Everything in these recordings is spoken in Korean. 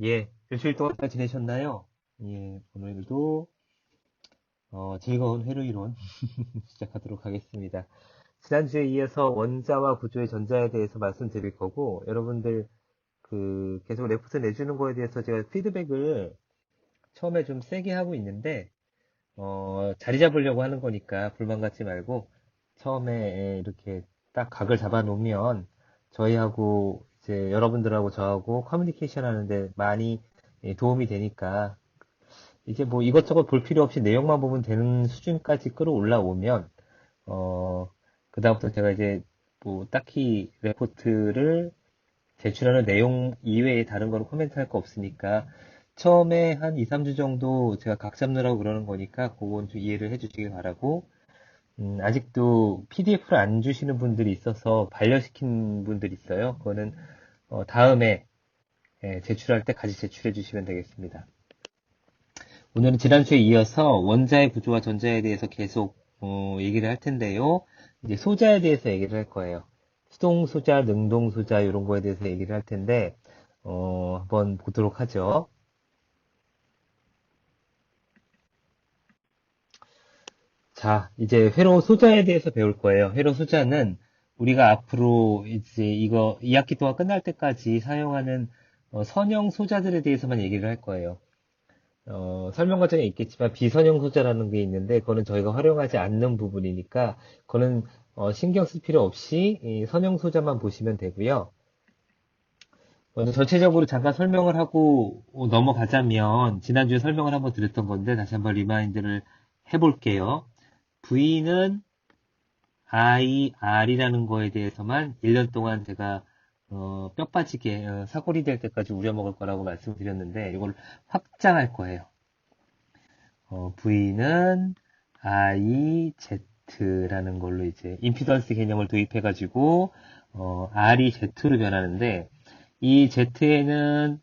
예, 일주일 동안 잘 지내셨나요? 예, 오늘도 즐거운 회로이론 시작하도록 하겠습니다. 지난주에 이어서 원자와 구조의 전자에 대해서 말씀드릴 거고, 여러분들 계속 레포트 내주는 거에 대해서 제가 피드백을 처음에 좀 세게 하고 있는데, 자리 잡으려고 하는 거니까 불만 갖지 말고, 처음에 이렇게 딱 각을 잡아 놓으면 저희하고 이제 여러분들하고 저하고 커뮤니케이션 하는데 많이 도움이 되니까 이제 뭐 이것저것 볼 필요 없이 내용만 보면 되는 수준까지 끌어올라오면, 어, 그다음부터 제가 이제 뭐 딱히 레포트를 제출하는 내용 이외에 다른 거는 코멘트 할 거 없으니까 처음에 한 2, 3주 정도 제가 각 잡느라고 그러는 거니까 그건 좀 이해를 해 주시길 바라고, 아직도 PDF를 안 주시는 분들이 있어서 반려시킨 분들이 있어요. 그거는 다음에 제출할 때 같이 제출해 주시면 되겠습니다. 오늘은 지난주에 이어서 원자의 구조와 전자에 대해서 계속 얘기를 할 텐데요. 이제 소자에 대해서 얘기를 할 거예요. 수동소자, 능동소자 이런 거에 대해서 얘기를 할 텐데 한번 보도록 하죠. 자, 이제 회로 소자에 대해서 배울 거예요. 회로 소자는 우리가 앞으로 이제 이거 2학기 동안 끝날 때까지 사용하는 선형 소자들에 대해서만 얘기를 할 거예요. 설명 과정에 있겠지만 비선형 소자라는 게 있는데 그거는 저희가 활용하지 않는 부분이니까 그거는 신경 쓸 필요 없이 이 선형 소자만 보시면 되고요. 먼저 전체적으로 잠깐 설명을 하고 넘어가자면 지난주에 설명을 한번 드렸던 건데 다시 한번 리마인드를 해볼게요. V는 I, R이라는 거에 대해서만 1년 동안 제가 뼈 빠지게 사골이 될 때까지 우려먹을 거라고 말씀드렸는데 이걸 확장할 거예요. V는 I, Z라는 걸로 이제 임피던스 개념을 도입해가지고 R이 Z로 변하는데 이 Z에는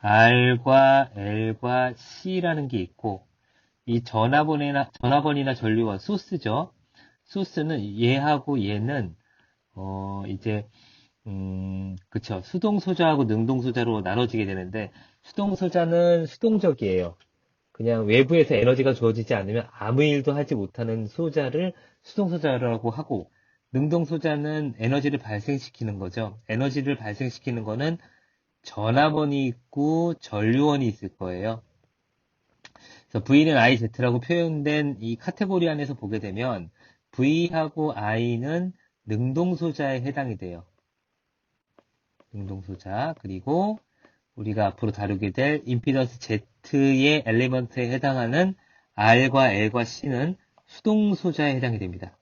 R과 L과 C라는 게 있고 이 전화번이나 전류원 소스죠. 소스는 얘하고 얘는 이제 그쵸. 수동소자하고 능동소자로 나눠지게 되는데 수동소자는 수동적이에요. 그냥 외부에서 에너지가 주어지지 않으면 아무 일도 하지 못하는 소자를 수동소자라고 하고, 능동소자는 에너지를 발생시키는 거죠. 에너지를 발생시키는 거는 전압원이 있고 전류원이 있을 거예요. 그래서 V는 IZ라고 표현된 이 카테고리 안에서 보게 되면 V하고 I는 능동소자에 해당이 돼요. 능동소자. 그리고 우리가 앞으로 다루게 될 임피던스 Z의 엘리먼트에 해당하는 R과 L과 C는 수동소자에 해당이 됩니다.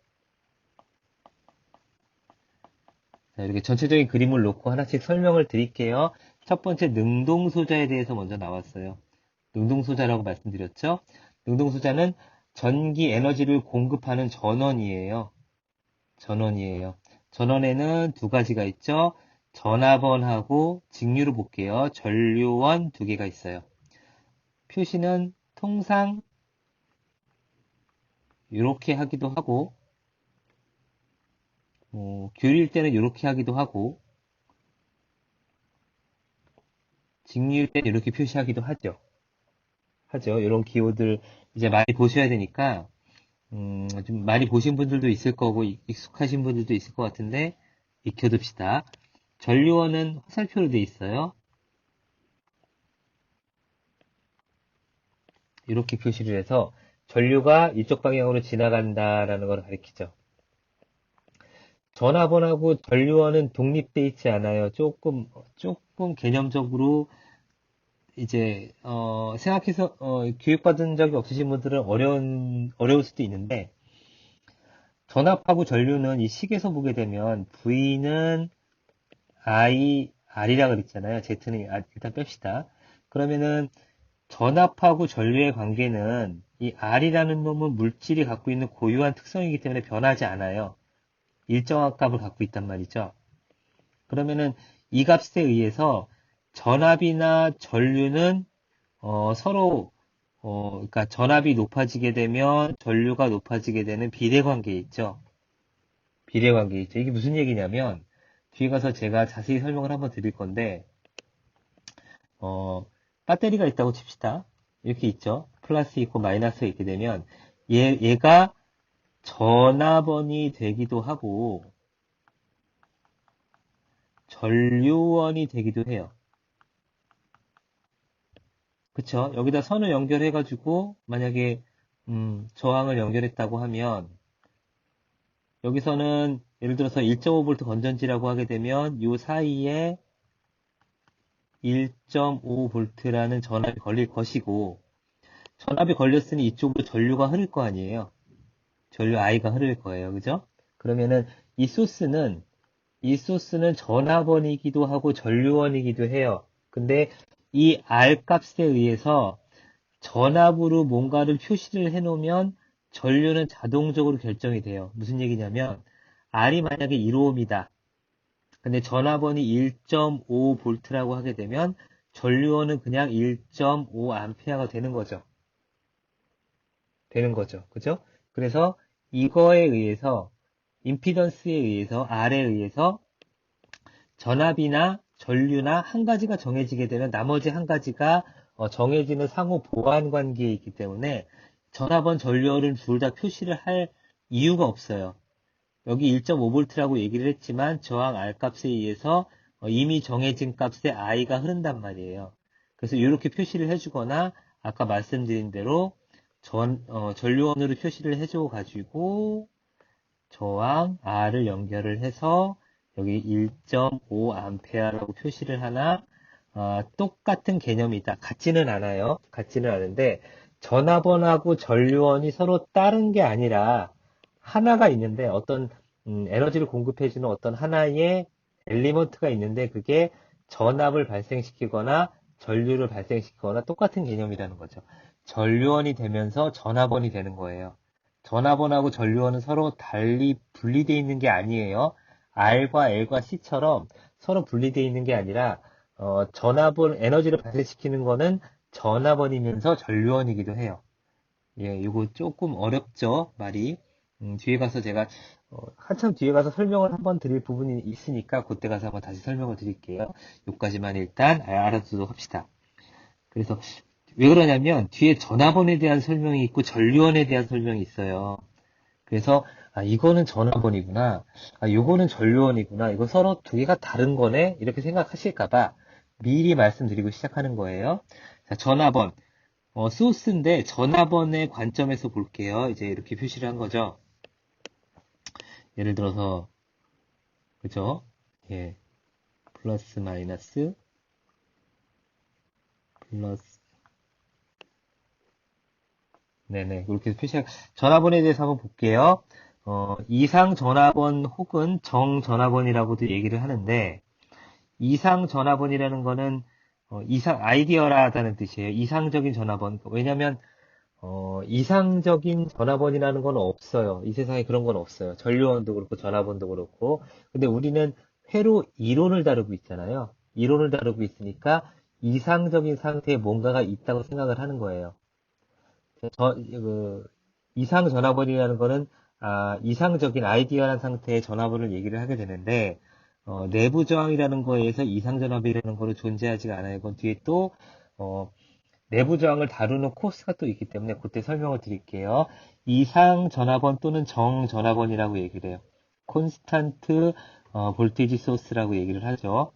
자, 이렇게 전체적인 그림을 놓고 하나씩 설명을 드릴게요. 첫 번째 능동소자에 대해서 먼저 나왔어요. 능동소자라고 말씀드렸죠? 능동소자는 전기 에너지를 공급하는 전원이에요. 전원이에요. 전원에는 두 가지가 있죠. 전압원하고 직류로 볼게요. 전류원 두 개가 있어요. 표시는 통상 이렇게 하기도 하고 교리일 때는 이렇게 하기도 하고 직류일 때는 이렇게 표시하기도 하죠. 이런 기호들 이제 많이 보셔야 되니까 좀 많이 보신 분들도 있을 거고 익숙하신 분들도 있을 것 같은데 익혀둡시다. 전류원은 화살표로 되어 있어요. 이렇게 표시를 해서 전류가 이쪽 방향으로 지나간다라는 걸 가리키죠. 전압원하고 전류원은 독립돼 있지 않아요. 조금 개념적으로 이제 생각해서 교육받은 적이 없으신 분들은 어려울 수도 있는데 전압하고 전류는 이 식에서 보게 되면 V는 R이라 그랬잖아요. Z는 일단 뺍시다. 그러면은 전압하고 전류의 관계는 이 R이라는 놈은 물질이 갖고 있는 고유한 특성이기 때문에 변하지 않아요. 일정한 값을 갖고 있단 말이죠. 그러면은 이 값에 의해서 전압이나 전류는 서로 그러니까 전압이 높아지게 되면 전류가 높아지게 되는 비례관계 있죠. 비례관계 있죠. 이게 무슨 얘기냐면 뒤에 가서 제가 자세히 설명을 한번 드릴 건데 배터리가 있다고 칩시다. 이렇게 있죠. 플러스 있고 마이너스가 있게 되면 얘가 전압원이 되기도 하고 전류원이 되기도 해요. 그쵸? 여기다 선을 연결해가지고 만약에 저항을 연결했다고 하면 여기서는 예를 들어서 1.5V 건전지라고 하게 되면 이 사이에 1.5V라는 전압이 걸릴 것이고 전압이 걸렸으니 이쪽으로 전류가 흐를 거 아니에요. 전류 I가 흐를 거예요. 그죠? 그러면은 이 소스는 전압원이기도 하고 전류원이기도 해요. 근데 이 R 값에 의해서 전압으로 뭔가를 표시를 해놓으면 전류는 자동적으로 결정이 돼요. 무슨 얘기냐면 R이 만약에 1ohm이다. 근데 전압원이 1.5V라고 하게 되면 전류원은 그냥 1.5A가 되는 거죠. 그죠? 그래서 이거에 의해서 임피던스에 의해서 R에 의해서 전압이나 전류나 한 가지가 정해지게 되면 나머지 한 가지가 정해지는 상호 보완 관계에 있기 때문에 전압원 전류원을 둘 다 표시를 할 이유가 없어요. 여기 1.5V라고 얘기를 했지만 저항 R 값에 의해서 이미 정해진 값에 I가 흐른단 말이에요. 그래서 이렇게 표시를 해주거나 아까 말씀드린 대로 전류원으로 표시를 해줘 가지고 저항 R을 연결을 해서 여기 1.5A라고 표시를 하나 똑같은 개념이다. 같지는 않아요. 같지는 않은데 전압원하고 전류원이 서로 다른 게 아니라 하나가 있는데 어떤 에너지를 공급해주는 어떤 하나의 엘리먼트가 있는데 그게 전압을 발생시키거나 전류를 발생시키거나 똑같은 개념이라는 거죠. 전류원이 되면서 전압원이 되는 거예요. 전압원하고 전류원은 서로 달리 분리되어 있는 게 아니에요. R과 L과 C처럼 서로 분리되어 있는 게 아니라 전압원, 에너지를 발생시키는 거는 전압원이면서 전류원이기도 해요. 예, 이거 조금 어렵죠, 말이. 뒤에 가서 제가, 한참 뒤에 가서 설명을 한번 드릴 부분이 있으니까, 그때 가서 한번 다시 설명을 드릴게요. 여기까지만 일단 알아두도록 합시다. 그래서, 왜 그러냐면, 뒤에 전압원에 대한 설명이 있고, 전류원에 대한 설명이 있어요. 그래서, 이거는 전압원이구나. 이거는 전류원이구나. 이거 서로 두 개가 다른 거네? 이렇게 생각하실까봐 미리 말씀드리고 시작하는 거예요. 자, 전압원. 소스인데 전압원의 관점에서 볼게요. 이제 이렇게 표시를 한 거죠. 예를 들어서 그죠? 예, 플러스 마이너스 플러스 네네 그렇게 표시한 전압원에 대해서 한번 볼게요. 이상 전압원 혹은 정 전압원이라고도 얘기를 하는데 이상 전압원이라는 거는 아이디어라다는 뜻이에요. 이상적인 전압원. 왜냐면 이상적인 전압원이라는 건 없어요. 이 세상에 그런 건 없어요. 전류원도 그렇고 전압원도 그렇고. 근데 우리는 회로 이론을 다루고 있잖아요. 이론을 다루고 있으니까 이상적인 상태에 뭔가가 있다고 생각을 하는 거예요. 이상 전압원이라는 거는 이상적인 아이디어한 상태의 전압원을 얘기를 하게 되는데 내부 저항이라는 거에서 이상 전압이라는 거는 존재하지가 않아요. 이건 뒤에 또 내부 저항을 다루는 코스가 또 있기 때문에 그때 설명을 드릴게요. 이상 전압원 또는 정 전압원이라고 얘기를 해요. 콘스탄트 볼티지 소스라고 얘기를 하죠.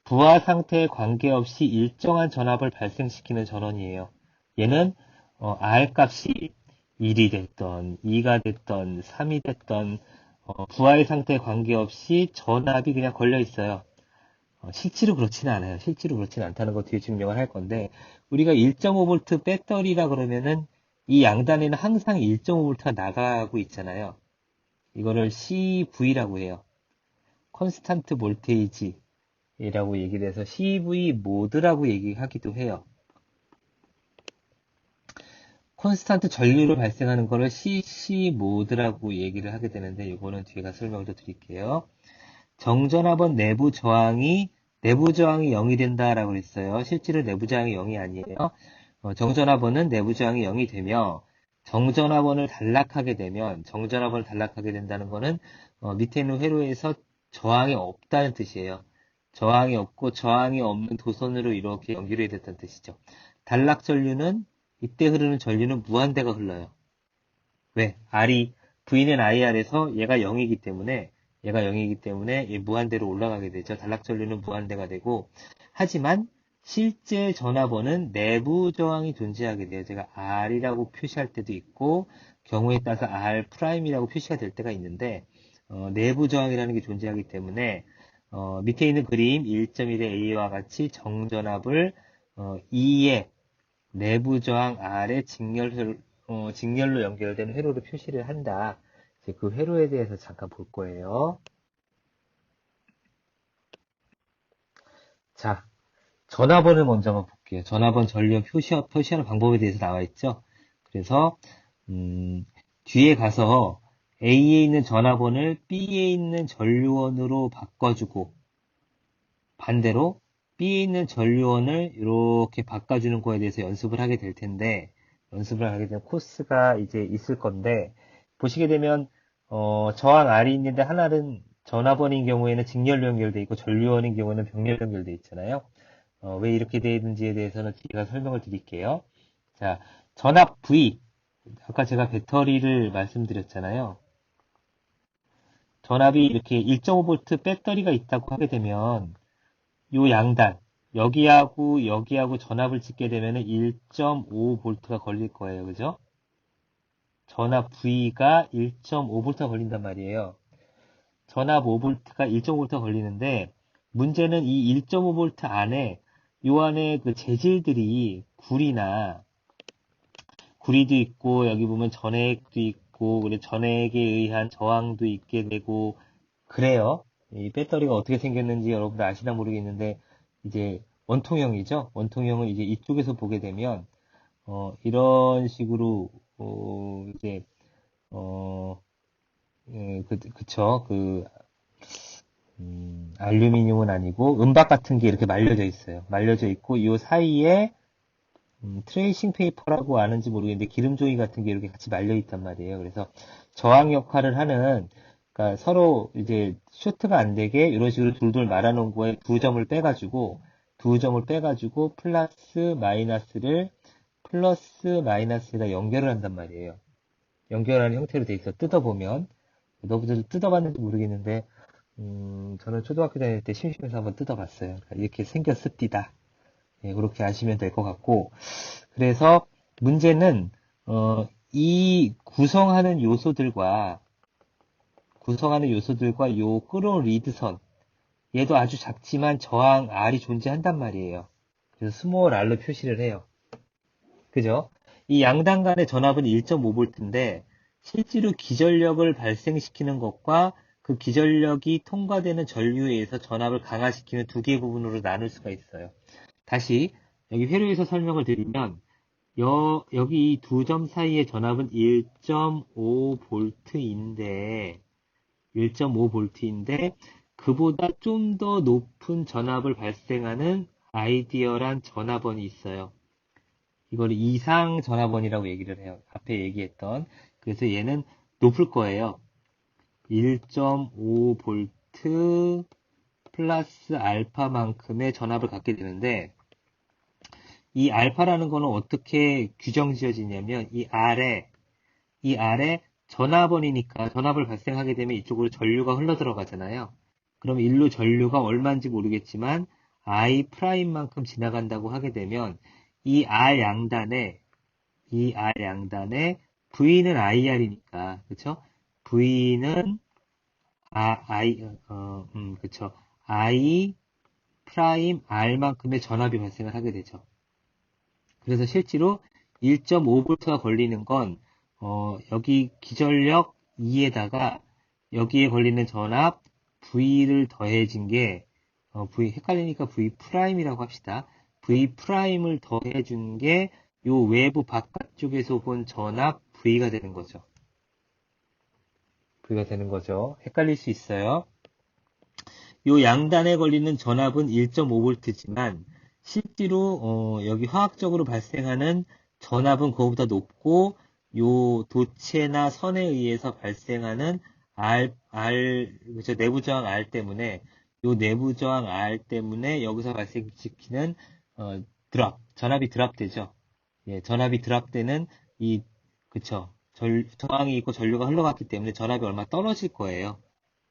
부하 상태에 관계없이 일정한 전압을 발생시키는 전원이에요. 얘는 R 값이 1이 됐던 2가 됐던 3이 됐던 부하의 상태에 관계없이 전압이 그냥 걸려 있어요. 실제로 그렇지는 않아요. 실제로 그렇지는 않다는 거 뒤에 증명을 할 건데 우리가 1.5V 배터리라 그러면은 이 양단에는 항상 1.5V가 나가고 있잖아요. 이거를 CV라고 해요. 컨스탄트 볼테이지라고 얘기를 해서 CV 모드라고 얘기하기도 해요. 콘스탄트 전류를 발생하는 거를 CC 모드라고 얘기를 하게 되는데 이거는 뒤에 가서 설명을 더 드릴게요. 정전압원 내부 저항이 0이 된다라고 했어요. 실제로 내부 저항이 0이 아니에요. 정전압원은 내부 저항이 0이 되며 정전압원을 단락하게 된다는 거는 밑에 있는 회로에서 저항이 없다는 뜻이에요. 저항이 없고 저항이 없는 도선으로 이렇게 연결이 됐다는 뜻이죠. 단락전류는 이때 흐르는 전류는 무한대가 흘러요. 왜? V는 IR에서 얘가 0이기 때문에 이 무한대로 올라가게 되죠. 단락전류는 무한대가 되고 하지만 실제 전압원은 내부 저항이 존재하게 돼요. 제가 R이라고 표시할 때도 있고 경우에 따라서 R'이라고 표시가 될 때가 있는데 내부 저항이라는 게 존재하기 때문에 밑에 있는 그림 1.1의 A와 같이 정전압을 2의 내부 저항 R의 직렬로 연결된 회로로 표시를 한다. 이제 그 회로에 대해서 잠깐 볼 거예요. 자, 전압원을 먼저 한번 볼게요. 전압원 전류 표시하는 방법에 대해서 나와 있죠. 그래서 뒤에 가서 A에 있는 전압원을 B에 있는 전류원으로 바꿔주고 반대로 B에 있는 전류원을 이렇게 바꿔주는 거에 대해서 연습을 하게 될 텐데 연습을 하게 되면 코스가 이제 있을 건데 보시게 되면 저항 R이 있는데 하나는 전압원인 경우에는 직렬로 연결되어 있고 전류원인 경우에는 병렬로 연결되어 있잖아요. 왜 이렇게 되어 있는지에 대해서는 제가 설명을 드릴게요. 자, 전압 V. 아까 제가 배터리를 말씀드렸잖아요. 전압이 이렇게 1.5V 배터리가 있다고 하게 되면 요 양단, 여기하고 전압을 짓게 되면 1.5V가 걸릴 거예요. 그죠? 전압 V가 1.5V가 걸린단 말이에요. 전압 5V가 1.5V가 걸리는데 문제는 이 1.5V 안에 요 안에 그 재질들이 구리도 있고 여기 보면 전해액도 있고 그리고 전해액에 의한 저항도 있게 되고 그래요. 이 배터리가 어떻게 생겼는지 여러분들 아시나 모르겠는데 이제 원통형이죠. 원통형을 이제 이쪽에서 보게 되면 이런 식으로 이제 어 그쵸. 알루미늄은 아니고 은박 같은 게 이렇게 말려져 있어요. 말려져 있고 이 사이에 트레이싱 페이퍼라고 아는지 모르겠는데 기름종이 같은 게 이렇게 같이 말려 있단 말이에요. 그래서 저항 역할을 하는 그러니까 서로 이제 쇼트가 안 되게 이런 식으로 둘둘 말아놓은 거에 두 점을 빼가지고 플러스 마이너스에다 연결을 한단 말이에요. 연결하는 형태로 돼 있어. 뜯어보면 너희들 뜯어봤는지 모르겠는데 저는 초등학교 다닐 때 심심해서 한번 뜯어봤어요. 그러니까 이렇게 생겼습니다. 예, 그렇게 아시면 될 것 같고 그래서 문제는 이 구성하는 요소들과 요 끌어온 리드선 얘도 아주 작지만 저항 R이 존재한단 말이에요. 그래서 스몰 R로 표시를 해요. 그죠? 이 양단 간의 전압은 1.5V인데 실제로 기전력을 발생시키는 것과 그 기전력이 통과되는 전류에 의해서 전압을 강화시키는 두 개의 부분으로 나눌 수가 있어요. 다시 여기 회로에서 설명을 드리면 여기 이 두 점 사이의 전압은 1.5V인데 그보다 좀 더 높은 전압을 발생하는 아이디어란 전압원이 있어요. 이걸 이상 전압원이라고 얘기를 해요. 앞에 얘기했던. 그래서 얘는 높을 거예요. 1.5V 플러스 알파만큼의 전압을 갖게 되는데 이 알파라는 거는 어떻게 규정 지어지냐면 이 R에 전압원이니까 전압을 발생하게 되면 이쪽으로 전류가 흘러 들어가잖아요. 그럼 일로 전류가 얼마인지 모르겠지만 I 프라임만큼 지나간다고 하게 되면 이 R 양단에 V는 IR이니까 그쵸? V는 그쵸? I 프라임 R만큼의 전압이 발생을 하게 되죠. 그래서 실제로 1.5V가 걸리는 건 여기 기전력 2에다가 여기에 걸리는 전압 V를 더해진 게 V 헷갈리니까 V 프라임이라고 합시다. V 프라임을 더해준 게 요 외부 바깥쪽에서 본 전압 V가 되는 거죠. 헷갈릴 수 있어요. 요 양단에 걸리는 전압은 1.5V지만 실제로 여기 화학적으로 발생하는 전압은 그거보다 높고 요 도체나 선에 의해서 발생하는 그죠? 내부 저항 R 때문에 요 내부 저항 R 때문에 여기서 발생시키는 전압이 드랍되죠. 예, 전압이 드랍되는 그쵸. 저항이 있고 전류가 흘러갔기 때문에 전압이 얼마 떨어질 거예요.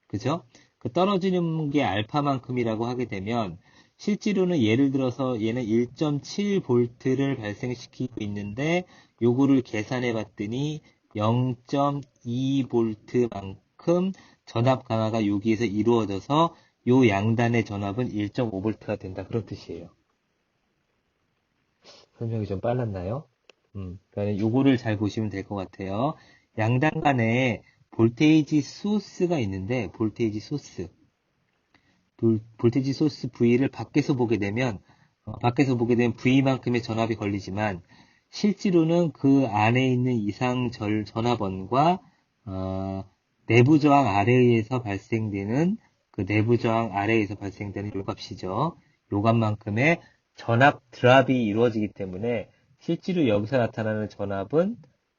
그죠? 그 떨어지는 게 알파만큼이라고 하게 되면 실제로는 예를 들어서 얘는 1.7V를 발생시키고 있는데 요거를 계산해 봤더니 0.2V만큼 전압 강화가 여기에서 이루어져서 요 양단의 전압은 1.5V가 된다. 그런 뜻이에요. 설명이 좀 빨랐나요? 그러니까 요거를 잘 보시면 될 것 같아요. 양단 간에 볼테이지 소스가 있는데, 볼테이지 소스 V를 밖에서 보게 되면, V만큼의 전압이 걸리지만, 실제로는 그 안에 있는 이상 전압원과, 내부 저항 아래에서 발생되는, 그 내부 저항 아래에서 발생되는 요 값이죠. 요 값만큼의 전압 드랍이 이루어지기 때문에, 실제로 여기서 나타나는 전압은,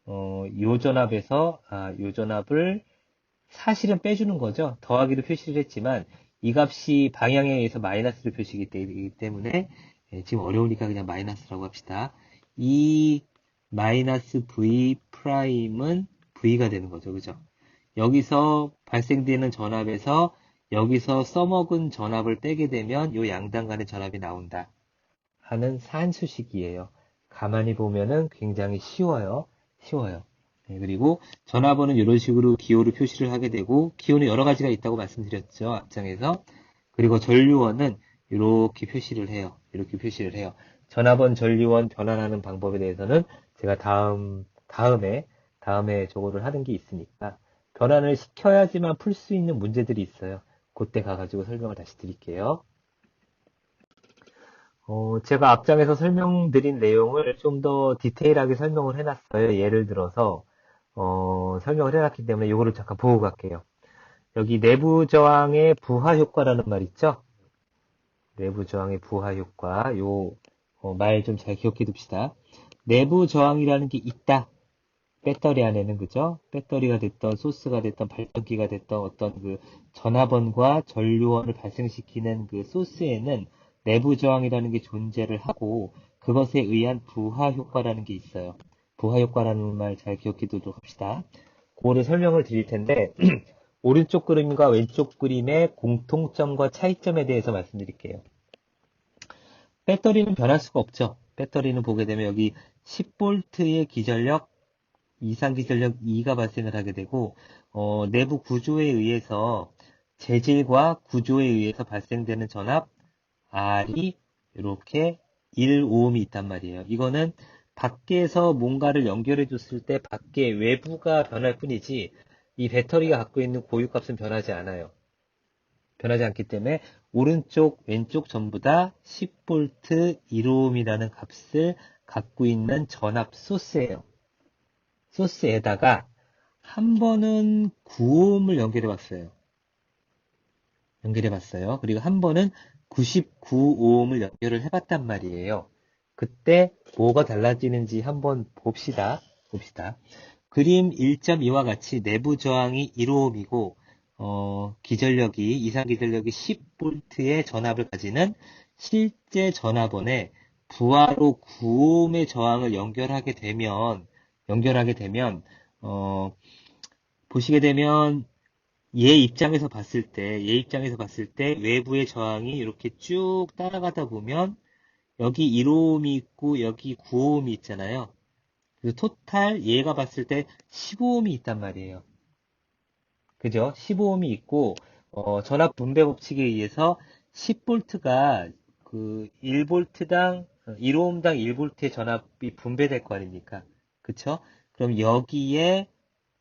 요 전압을 사실은 빼주는 거죠. 더하기로 표시를 했지만 이 값이 방향에 의해서 마이너스로 표시되기 때문에 지금 어려우니까 그냥 마이너스라고 합시다. 이 마이너스 V 프라임은 V가 되는 거죠. 그죠? 여기서 발생되는 전압에서 여기서 써먹은 전압을 빼게 되면 이 양단 간의 전압이 나온다 하는 산수식이에요. 가만히 보면은 굉장히 쉬워요. 네, 그리고 전화번호는 이런 식으로 기호를 표시를 하게 되고, 기호는 여러 가지가 있다고 말씀드렸죠, 앞장에서. 그리고 전류원은 이렇게 표시를 해요. 전화번 전류원 변환하는 방법에 대해서는 제가 다음에 저거를 하는 게 있으니까, 변환을 시켜야지만 풀 수 있는 문제들이 있어요. 그때 가가지고 설명을 다시 드릴게요. 제가 앞장에서 설명드린 내용을 좀 더 디테일하게 설명을 해놨어요. 예를 들어서, 설명을 해놨기 때문에 이거를 잠깐 보고 갈게요. 여기 내부 저항의 부하 효과라는 말 있죠? 내부 저항의 부하 효과. 말 좀 잘 기억해 둡시다. 내부 저항이라는 게 있다. 배터리 안에는, 그죠? 배터리가 됐던, 소스가 됐던, 발전기가 됐던 어떤 그 전압원과 전류원을 발생시키는 그 소스에는 내부 저항이라는 게 존재를 하고, 그것에 의한 부하 효과라는 게 있어요. 부하 효과라는 말 잘 기억해 두도록 합시다. 그거를 설명을 드릴 텐데, 오른쪽 그림과 왼쪽 그림의 공통점과 차이점에 대해서 말씀드릴게요. 배터리는 변할 수가 없죠. 배터리는 보게 되면 여기 10V의 기전력, 이상 기전력 2가 발생을 하게 되고, 내부 구조에 의해서, 재질과 구조에 의해서 발생되는 전압, R이 이렇게 1오음이 있단 말이에요. 이거는 밖에서 뭔가를 연결해 줬을 때 밖에 외부가 변할 뿐이지 이 배터리가 갖고 있는 고유값은 변하지 않아요. 변하지 않기 때문에 오른쪽, 왼쪽 전부 다 10V 1오음이라는 값을 갖고 있는 전압 소스예요. 소스에다가 한 번은 9오음을 연결해 봤어요. 그리고 한 번은 99오음을 연결을 해봤단 말이에요. 그때 뭐가 달라지는지 한번 봅시다. 그림 1.2와 같이 내부 저항이 1오음이고 이상 기전력이 10V의 전압을 가지는 실제 전압원에 부하로 9오음의 저항을 연결하게 되면 보시게 되면 얘 입장에서 봤을 때 외부의 저항이 이렇게 쭉 따라가다 보면 여기 1오음이 있고 여기 9오음이 있잖아요. 그래서 토탈 얘가 봤을 때 15오음이 있단 말이에요. 그죠? 15오음이 있고 전압 분배 법칙에 의해서 10V가 그 1V당 1오음당 1V의 전압이 분배될 거 아닙니까? 그쵸? 그럼 여기에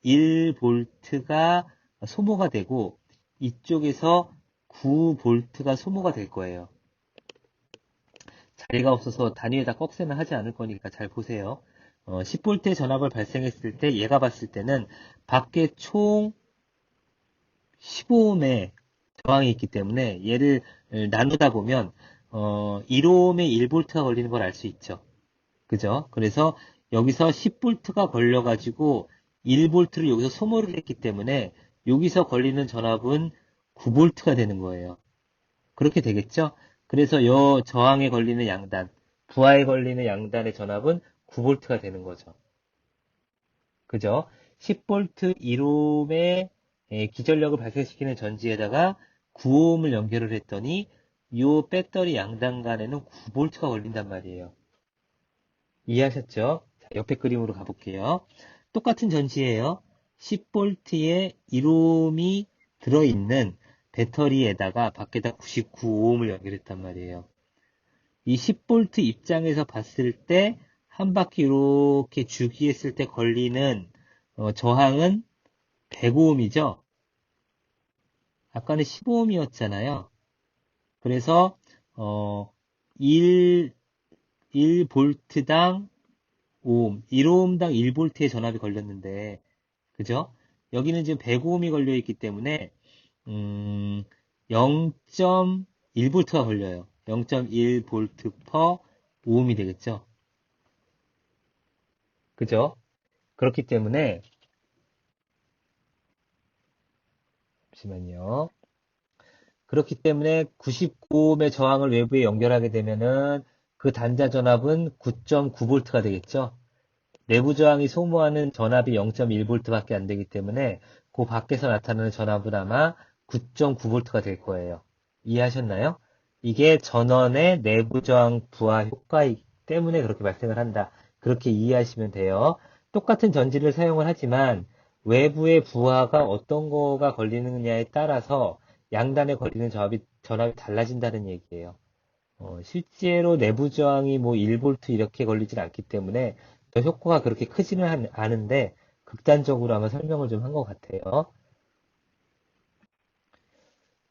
1V가 소모가 되고 이쪽에서 9V가 소모가 될 거예요. 자리가 없어서 단위에다 꺽쇠는 하지 않을 거니까 잘 보세요. 10V의 전압을 발생했을 때 얘가 봤을 때는 밖에 총 15ohm의 저항이 있기 때문에 얘를 나누다 보면 1ohm에 1V가 걸리는 걸 알 수 있죠. 그죠? 그래서 여기서 10V가 걸려가지고 1V를 여기서 소모를 했기 때문에 여기서 걸리는 전압은 9V가 되는 거예요. 그렇게 되겠죠? 그래서 요 저항에 걸리는 양단, 부하에 걸리는 양단의 전압은 9V가 되는 거죠. 그죠? 10V 1옴의 기전력을 발생시키는 전지에다가 9옴을 연결을 했더니 요 배터리 양단 간에는 9V가 걸린단 말이에요. 이해하셨죠? 자, 옆에 그림으로 가볼게요. 똑같은 전지예요. 10V에 1옴이 들어있는 배터리에다가 밖에다 99옴을 연결했단 말이에요. 이 10V 입장에서 봤을 때 한 바퀴 이렇게 주기했을 때 걸리는 저항은 105옴이죠. 아까는 15옴이었잖아요. 그래서 1볼트당 5옴, 1옴당 1볼트의 전압이 걸렸는데, 그죠? 여기는 지금 105옴이 걸려 있기 때문에 0.1볼트가 걸려요. 0.1볼트 per 5옴이 되겠죠. 그죠? 그렇기 때문에 잠시만요. 그렇기 때문에 99옴의 저항을 외부에 연결하게 되면은 그 단자 전압은 9.9V가 되겠죠. 내부 저항이 소모하는 전압이 0.1V밖에 안 되기 때문에 그 밖에서 나타나는 전압은 아마 9.9V가 될 거예요. 이해하셨나요? 이게 전원의 내부 저항 부하 효과이기 때문에 그렇게 발생을 한다. 그렇게 이해하시면 돼요. 똑같은 전지를 사용을 하지만 외부의 부하가 어떤 거가 걸리느냐에 따라서 양단에 걸리는 전압이 달라진다는 얘기예요. 실제로 내부 저항이 뭐 1V 이렇게 걸리진 않기 때문에 더 효과가 그렇게 크지는 않은데 극단적으로 아마 설명을 좀 한 것 같아요.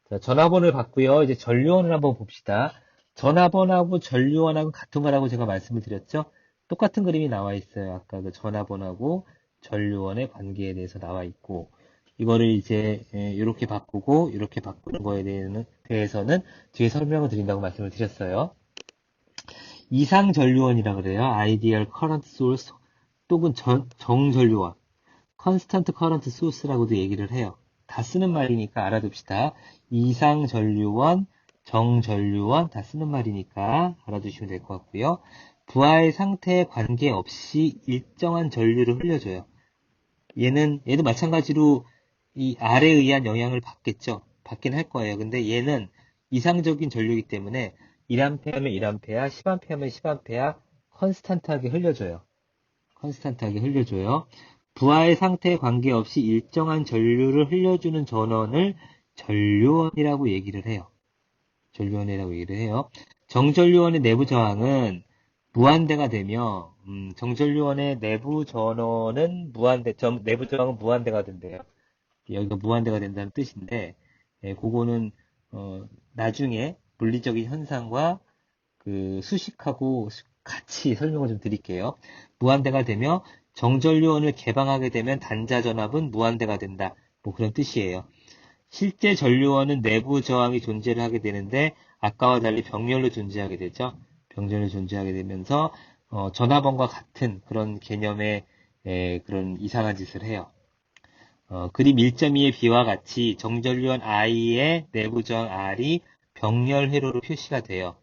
자, 전압원을 봤고요. 이제 전류원을 한번 봅시다. 전압원하고 전류원하고 같은 거라고 제가 말씀을 드렸죠. 똑같은 그림이 나와 있어요. 아까 그 전압원하고 전류원의 관계에 대해서 나와 있고 이거를 이제 이렇게 바꾸고 이렇게 바꾸는 거에 대해서는 뒤에 설명을 드린다고 말씀을 드렸어요. 이상 전류원이라 그래요. Ideal Current Source 또는 정전류원, Constant Current Source라고도 얘기를 해요. 다 쓰는 말이니까 알아둡시다. 이상 전류원, 정전류원 다 쓰는 말이니까 알아두시면 될 것 같고요. 부하의 상태에 관계없이 일정한 전류를 흘려줘요. 얘도 마찬가지로 이 R에 의한 영향을 받겠죠. 받긴 할 거예요. 근데 얘는 이상적인 전류이기 때문에 1A면 1A, 10A면 10A 컨스탄트하게 흘려줘요. 컨스탄트하게 흘려줘요. 부하의 상태에 관계없이 일정한 전류를 흘려주는 전원을 전류원이라고 얘기를 해요. 전류원이라고 얘기를 해요. 정전류원의 내부 저항은 무한대가 되며 정전류원의 내부 전원은 내부 저항은 무한대가 된대요. 여기가 무한대가 된다는 뜻인데 그거는 나중에 물리적인 현상과 그 수식하고 같이 설명을 좀 드릴게요. 무한대가 되며 정전류원을 개방하게 되면 단자 전압은 무한대가 된다. 뭐 그런 뜻이에요. 실제 전류원은 내부 저항이 존재를 하게 되는데 아까와 달리 병렬로 존재하게 되죠. 병렬로 존재하게 되면서 전압원과 같은 그런 개념의 그런 이상한 짓을 해요. 그림 1.2의 B와 같이 정전류원 I의 내부 저항 R이 병렬 회로로 표시가 돼요.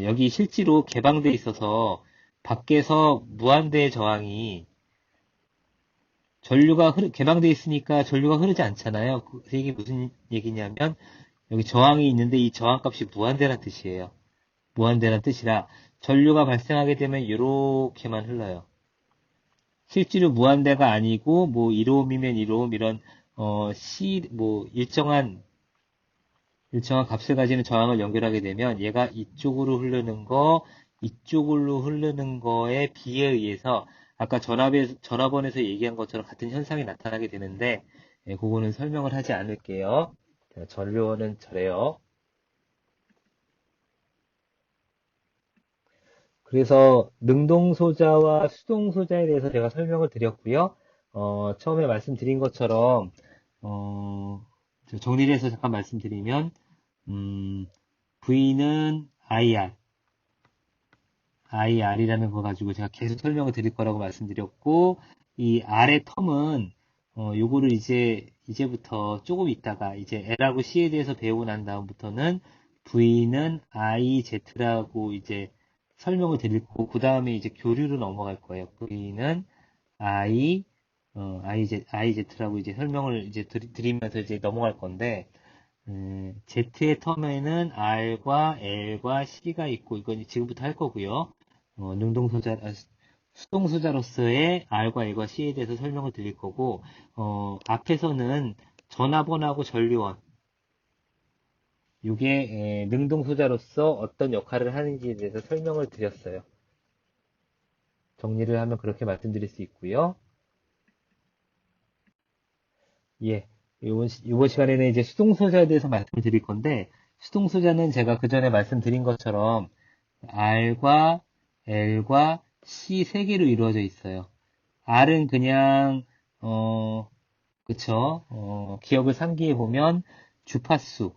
여기 실제로 개방돼 있어서 밖에서 무한대의 저항이 개방돼 있으니까 전류가 흐르지 않잖아요. 그 얘기 무슨 얘기냐면 여기 저항이 있는데 이 저항값이 무한대란 뜻이에요. 무한대란 뜻이라 전류가 발생하게 되면 이렇게만 흘러요. 실제로 무한대가 아니고 뭐 1옴이면 1옴 이런 일정한 값을 가지는 저항을 연결하게 되면 얘가 이쪽으로 흐르는 거에 비에 의해서 아까 전압원에서 얘기한 것처럼 같은 현상이 나타나게 되는데 그거는 설명을 하지 않을게요. 전류원은 저래요. 그래서 능동소자와 수동소자에 대해서 제가 설명을 드렸고요. 처음에 말씀드린 것처럼 정리를 해서 잠깐 말씀드리면 V는 IR이라는 거 가지고 제가 계속 설명을 드릴 거라고 말씀드렸고 이 R의 텀은 요거를 이제부터 조금 있다가 이제 L하고 C에 대해서 배우고 난 다음부터는 V는 IZ라고 이제 설명을 드릴 거고, 그 다음에 이제 교류로 넘어갈 거예요. V는 IZ라고 이제 설명을 이제 드리면서 이제 넘어갈 건데, Z의 텀에는 R과 L과 C가 있고, 이건 지금부터 할 거고요. 수동수자로서의 R과 L과 C에 대해서 설명을 드릴 거고, 앞에서는 전화번호하고 전류원, 이게 능동소자로서 어떤 역할을 하는지에 대해서 설명을 드렸어요. 정리를 하면 그렇게 말씀드릴 수 있고요. 예, 이번 시간에는 이제 수동소자에 대해서 말씀을 드릴 건데, 수동소자는 제가 그 전에 말씀드린 것처럼 R과 L과 C 세 개로 이루어져 있어요. R은 그냥 그쵸? 기억을 상기해 보면 주파수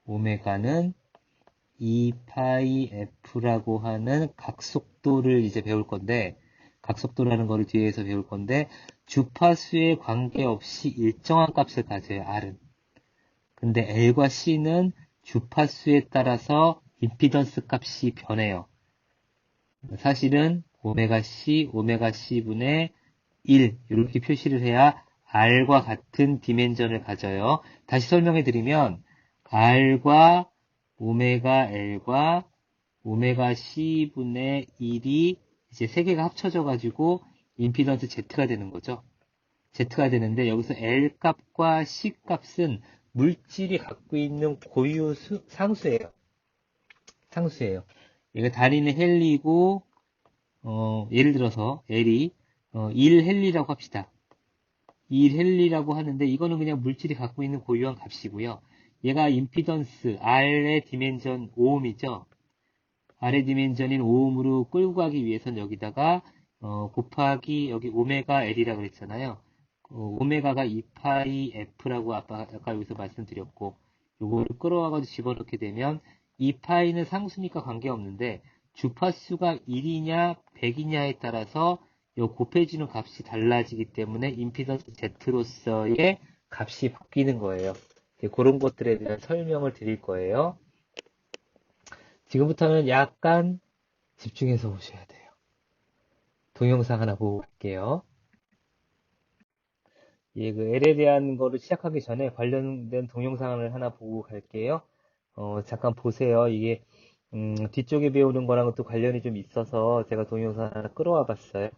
오메가는 2파이 F라고 하는 각속도를 이제 배울 건데, 각속도라는 거를 뒤에서 배울 건데, 주파수에 관계없이 일정한 값을 가져요, R은. 근데 L과 C는 주파수에 따라서 임피던스 값이 변해요. 사실은 오메가 C분의 1, 이렇게 표시를 해야 R과 같은 디멘전을 가져요. 다시 설명해 드리면, R과 오메가 L과 오메가 C분의 1이 이제 세 개가 합쳐져 가지고 임피던스 Z가 되는 거죠. Z가 되는데 여기서 L 값과 C 값은 물질이 갖고 있는 고유 상수예요. 상수예요. 이거 다리는 헬리고 예를 들어서 L이 1헬리라고 합시다. 1헬리라고 하는데 이거는 그냥 물질이 갖고 있는 고유한 값이고요. 얘가 임피던스 R의 디멘전 5옴이죠. R의 디멘전인 5옴으로 끌고 가기 위해서는 여기다가 곱하기 여기 오메가 L이라고 그랬잖아요. 오메가가 2파이 F라고 아까 여기서 말씀드렸고 요거를 끌어와가지고 집어넣게 되면 2파이는 상수니까 관계없는데 주파수가 1이냐 100이냐에 따라서 요 곱해지는 값이 달라지기 때문에 임피던스 Z로서의 값이 바뀌는 거예요. 그런 것들에 대한 설명을 드릴 거예요. 지금부터는 약간 집중해서 보셔야 돼요. 동영상 하나 보고 갈게요. 예, 그 L에 대한 거를 시작하기 전에 관련된 동영상을 하나 보고 갈게요. 잠깐 보세요. 이게, 뒤쪽에 배우는 거랑 또 관련이 좀 있어서 제가 동영상 하나 끌어와 봤어요.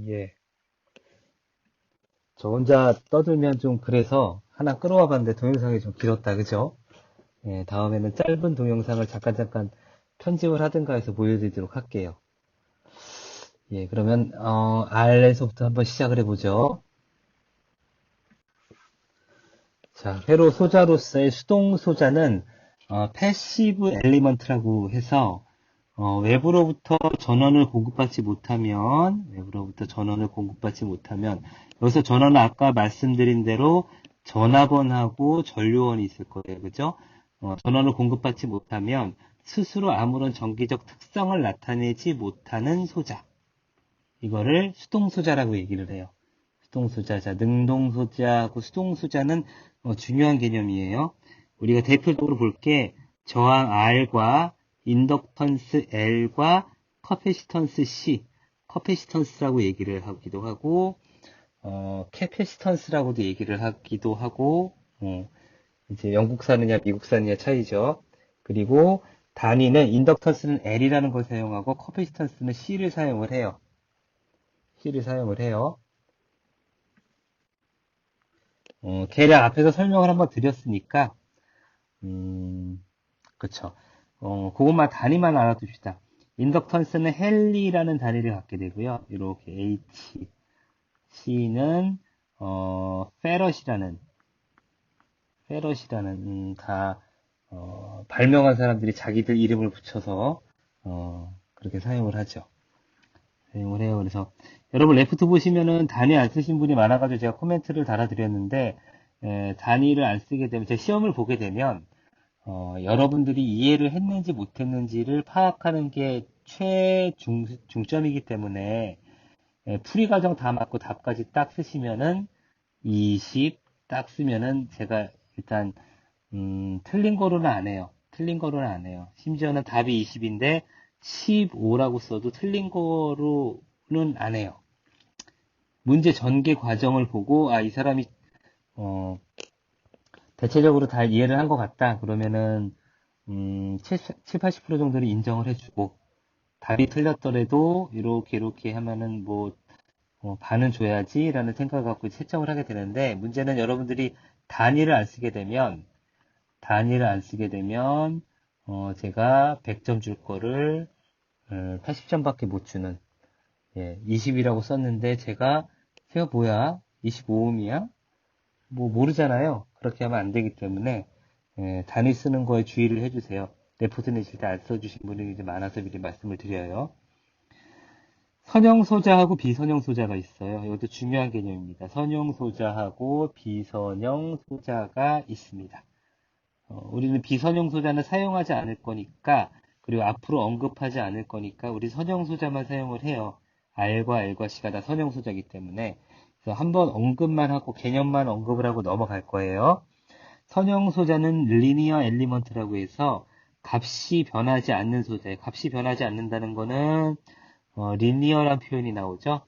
예. 저 혼자 떠들면 좀 그래서 하나 끌어와 봤는데 동영상이 좀 길었다, 그죠? 예, 다음에는 짧은 동영상을 잠깐 편집을 하든가 해서 보여드리도록 할게요. 예, 그러면, R에서부터 한번 시작을 해보죠. 자, 회로 소자로서의 수동 소자는, 패시브 엘리먼트라고 해서, 외부로부터 전원을 공급받지 못하면, 여기서 전원은 아까 말씀드린 대로 전화번하고 전류원이 있을 거예요. 그죠? 전원을 공급받지 못하면 스스로 아무런 전기적 특성을 나타내지 못하는 소자. 이거를 수동소자라고 얘기를 해요. 수동소자. 자, 능동소자하고 수동소자는 중요한 개념이에요. 우리가 대표적으로 볼 게 저항 R과 인덕턴스 L과 커패시턴스 C, 커패시턴스라고 얘기를 하기도 하고, 캐패시턴스라고도 얘기를 하기도 하고, 이제 영국사느냐 미국사느냐 차이죠. 그리고 단위는 인덕턴스는 L이라는 걸 사용하고 커패시턴스는 C를 사용을 해요. C를 사용을 해요. 계량 앞에서 설명을 한번 드렸으니까, 그쵸. 그것만 단위만 알아둡시다. 인덕턴스는 헨리라는 단위를 갖게 되고요. 이렇게 H, C는 페럿이라는 발명한 사람들이 자기들 이름을 붙여서 그렇게 사용을 하죠. 사용을 해요. 그래서 여러분 레프트 보시면은 단위 안 쓰신 분이 많아가지고 제가 코멘트를 달아드렸는데 단위를 안 쓰게 되면 제 시험을 보게 되면 여러분들이 이해를 했는지 못했는지를 파악하는 게 최중점이기 때문에 풀이 과정 다 맞고 답까지 딱 쓰시면은 20 딱 쓰면은 제가 일단 틀린 거로는 안 해요. 틀린 거로는 안 해요. 심지어는 답이 20인데 15라고 써도 틀린 거로는 안 해요. 문제 전개 과정을 보고 이 사람이 대체적으로 다 이해를 한 것 같다. 그러면은 7, 80% 정도는 인정을 해주고 답이 틀렸더라도 이렇게 하면은 반은 줘야지라는 생각을 갖고 채점을 하게 되는데 문제는 여러분들이 단위를 안 쓰게 되면 제가 100점 줄 거를 80점밖에 못 주는 20이라고 썼는데 제가 뭐야 25음이야? 모르잖아요. 그렇게 하면 안 되기 때문에 단위 쓰는 거에 주의를 해주세요. 레포트 내실 때 안 써주신 분이 이제 많아서 미리 말씀을 드려요. 선형 소자하고 비선형 소자가 있어요. 이것도 중요한 개념입니다. 선형 소자하고 비선형 소자가 있습니다. 우리는 비선형 소자는 사용하지 않을 거니까, 그리고 앞으로 언급하지 않을 거니까, 우리 선형 소자만 사용을 해요. R과 L과 C가 다 선형 소자이기 때문에. 그래서 한번 언급만 하고, 개념만 언급을 하고 넘어갈 거예요. 선형 소자는 리니어 엘리먼트라고 해서, 값이 변하지 않는 소자예요. 값이 변하지 않는다는 거는, 리니어란 표현이 나오죠.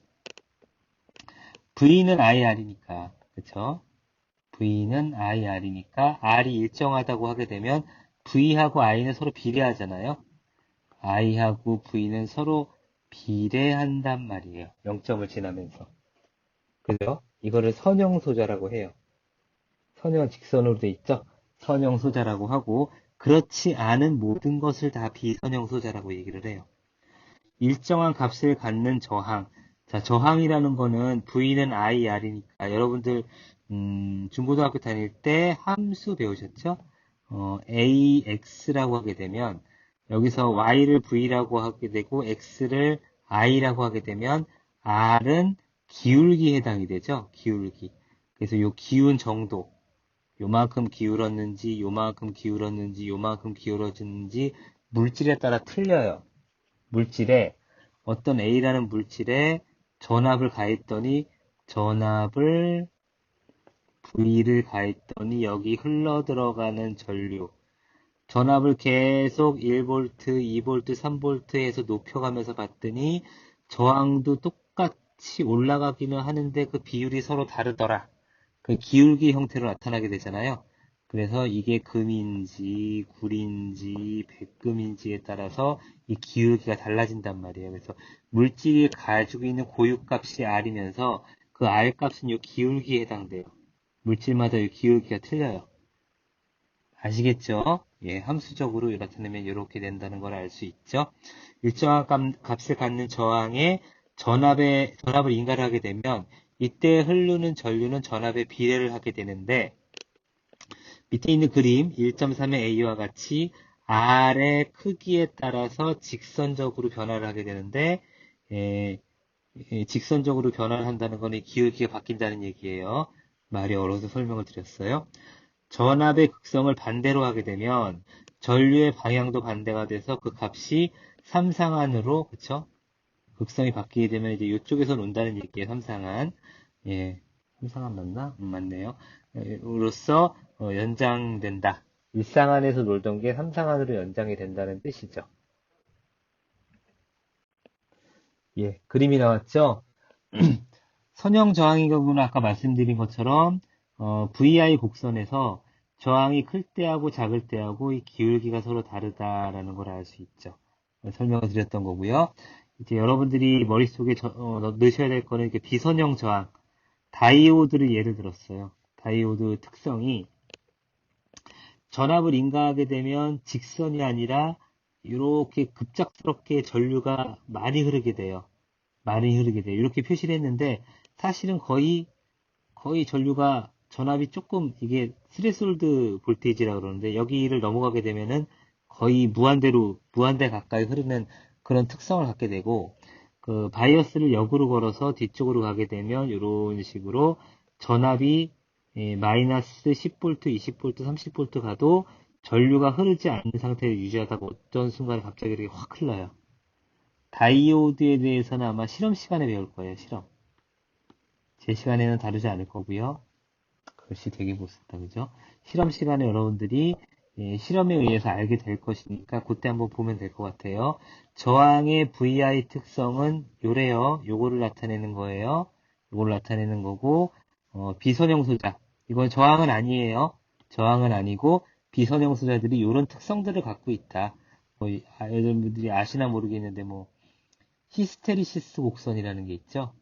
V는 IR이니까, 그쵸? V는 IR이니까 R이 일정하다고 하게 되면 V하고 I는 서로 비례하잖아요. I하고 V는 서로 비례한단 말이에요. 0점을 지나면서. 그죠? 이거를 선형소자라고 해요. 선형 직선으로 돼 있죠? 선형소자라고 하고 그렇지 않은 모든 것을 다 비선형소자라고 얘기를 해요. 일정한 값을 갖는 저항. 자, 저항이라는 거는 V는 IR이니까 여러분들 중고등학교 다닐 때 함수 배우셨죠? AX라고 하게 되면 여기서 Y를 V라고 하게 되고 X를 I라고 하게 되면 R은 기울기에 해당이 되죠? 기울기. 그래서 요 기운 정도, 요만큼 기울었는지, 요만큼 기울었는지, 요만큼 기울어졌는지 물질에 따라 틀려요. 물질에 어떤 A라는 물질에 전압을 가했더니 전압을 V를 가했더니 여기 흘러 들어가는 전류 전압을 계속 1V, 2V, 3V 해서 높여가면서 봤더니 저항도 똑같이 올라가기는 하는데 그 비율이 서로 다르더라. 그 기울기 형태로 나타나게 되잖아요. 그래서 이게 금인지, 구리인지, 백금인지에 따라서 이 기울기가 달라진단 말이에요. 그래서 물질이 가지고 있는 고유값이 R이면서 그 R 값은 이 기울기에 해당돼요. 물질마다 이 기울기가 틀려요. 아시겠죠? 예, 함수적으로 나타내면 이렇게 된다는 걸 알 수 있죠. 일정한 값을 갖는 저항에 전압을 인가를 하게 되면 이때 흐르는 전류는 전압에 비례를 하게 되는데 밑에 있는 그림 1.3의 A와 같이 R의 크기에 따라서 직선적으로 변화를 하게 되는데 직선적으로 변화를 한다는 건 기울기가 바뀐다는 얘기예요. 말이 어려워서 설명을 드렸어요. 전압의 극성을 반대로 하게 되면 전류의 방향도 반대가 돼서 그 값이 삼상한으로 그쵸? 극성이 바뀌게 되면 이제 이쪽에서 논다는 얘기예요. 삼상한. 예. 삼상한 맞나? 맞네요. 로서 연장된다. 일상안에서 놀던 게 삼상안으로 연장이 된다는 뜻이죠. 예, 그림이 나왔죠? 선형 저항의 경우는 아까 말씀드린 것처럼 VI 곡선에서 저항이 클 때하고 작을 때하고 이 기울기가 서로 다르다라는 걸 알 수 있죠. 설명을 드렸던 거고요. 이제 여러분들이 머릿속에 넣으셔야 될 거는 이렇게 비선형 저항, 다이오드를 예를 들었어요. 다이오드 특성이 전압을 인가하게 되면 직선이 아니라 이렇게 급작스럽게 전류가 많이 흐르게 돼요. 이렇게 표시를 했는데 사실은 거의 전류가 전압이 조금 이게 스레솔드 볼테이지라 그러는데 여기를 넘어가게 되면은 거의 무한대 가까이 흐르는 그런 특성을 갖게 되고 그 바이어스를 역으로 걸어서 뒤쪽으로 가게 되면 이런 식으로 전압이 마이너스 10V, 20V, 30V 가도 전류가 흐르지 않는 상태를 유지하다가 어떤 순간에 갑자기 이렇게 확 흘러요. 다이오드에 대해서는 아마 실험 시간에 배울 거예요, 실험. 제 시간에는 다루지 않을 거고요. 글씨 되게 못 쓴다, 그죠? 실험 시간에 여러분들이 실험에 의해서 알게 될 것이니까 그때 한번 보면 될 것 같아요. 저항의 VI 특성은 요래요. 요거를 나타내는 거예요. 요거를 나타내는 거고 비선형 소자. 이건 저항은 아니에요. 저항은 아니고 비선형 소자들이 이런 특성들을 갖고 있다. 여러분들이 아시나 모르겠는데 히스테리시스 곡선이라는 게 있죠.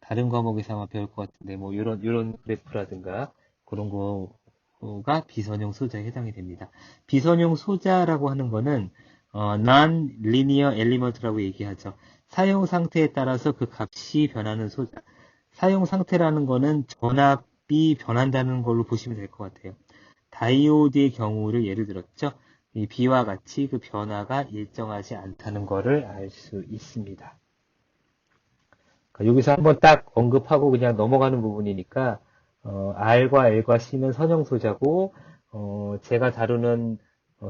다른 과목에서 아마 배울 것 같은데 이런 그래프라든가 그런 거가 비선형 소자에 해당이 됩니다. 비선형 소자라고 하는 거는 non-linear element라고 얘기하죠. 사용 상태에 따라서 그 값이 변하는 소자. 사용 상태라는 거는 전압이 변한다는 걸로 보시면 될 것 같아요. 다이오드의 경우를 예를 들었죠. 이 B와 같이 그 변화가 일정하지 않다는 것을 알 수 있습니다. 여기서 한번 딱 언급하고 그냥 넘어가는 부분이니까 R과 L과 C는 선형소자고 제가 다루는